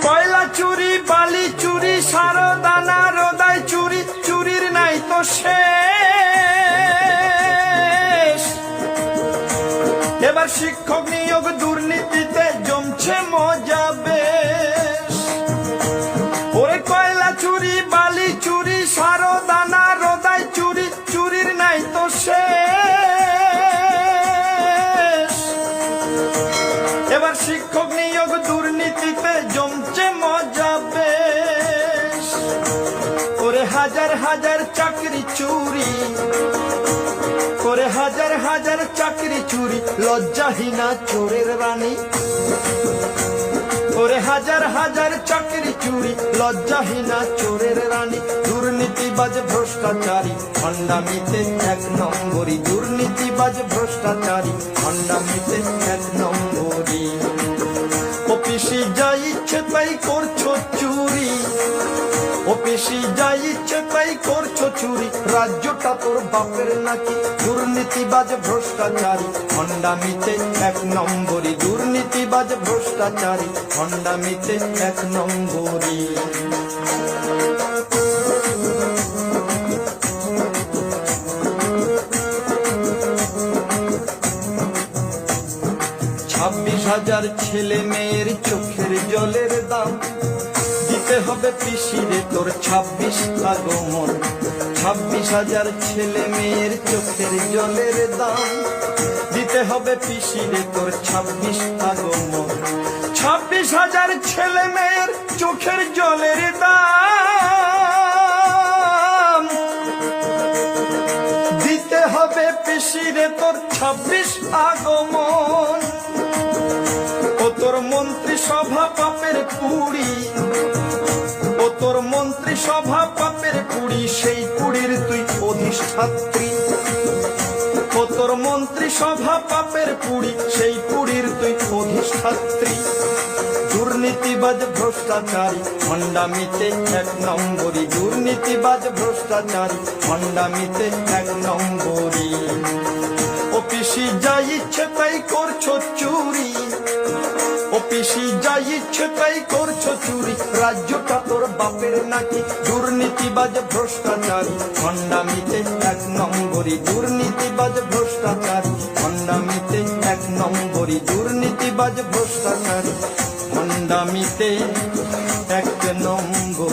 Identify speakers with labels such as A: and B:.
A: কয়লা চুরি, বালি চুরি, সারদানা রোদাই চুরি, চুরির নাই তো শেষ। এবার শিক্ষক নিয়োগ দুর্নীতিতে জমছে মজা বেশ। ওরে কয়লা চুরি, বালি চুরি, সারদানা রোদাই চুরি, চুরির নাই তো শেষ। এবার শিক্ষক নিয়োগ দুর্নীতিতে জমছে মজা বেশ। ওরে হাজার হাজার চাকরি চুরি, ওরে হাজার হাজার চাকরি চুরি, লজ্জাহীনা চোরের রানী। ওরে হাজার হাজার চাকরি চুরি, লজ্জাহীনা চোরের রানী। দুর্নীতিবাজ ভ্রষ্টাচারী ভণ্ডামিতে এক নম্বরী, দুর্নীতিবাজ ভ্রষ্টাচারী ভণ্ডামিতে এক নম্বরী। অফিসে যা ইচ্ছে তাই করছো চুরি, অফিসে যা ইচ্ছে তাই করছো চুরি, রাজ্যটা তোর বাপের নাকি। দুর্নীতিবাজ ভ্রষ্টাচারী ভণ্ডামিতে এক নম্বরী, দুর্নীতিবাজ ভ্রষ্টাচারী ভণ্ডামিতে এক নম্বরী। 26,000 ছেলে মেয়ের চোখের জলের দাম দিতে হবে পিসিরে তোর 26 আগমন। 26,000 ছেলে মেয়ের চোখের জলের দাম দিতে হবে পিসিরে তোর 26 আগমন। 26,000 ছেলে মেয়ের চোখের জলের দাম দিতে হবে পিসিরে তোর 26 আগমন। ও তোর মন্ত্রী সভা পাপের কুড়ি, ও তোর মন্ত্রী সভা পাপের কুড়ি, সেই কুড়ির তুই অধিষ্ঠাত্রী। ও তোর মন্ত্রী সভা পাপের কুড়ি, সেই কুড়ির তুই অধিষ্ঠাত্রী। দুর্নীতিবাজ ভ্রষ্টাচারী ভণ্ডামিতে এক নম্বরী, দুর্নীতিবাজ ভ্রষ্টাচারী ভণ্ডামিতে এক নম্বরী। অফিসে যা ইচ্ছে তাই করছো চুরি, অফিসে যা ইচ্ছে তাই করছো চুরি, রাজ্যটা তোর বাপের নাকি। দুর্নীতিবাজ ভ্রষ্টাচারী ভণ্ডামিতে এক নম্বরী, দুর্নীতিবাজ ভ্রষ্টাচারী ভণ্ডামিতে এক নম্বরী, দুর্নীতিবাজ ভ্রষ্টাচারী ভণ্ডামিতে এক নম্বর।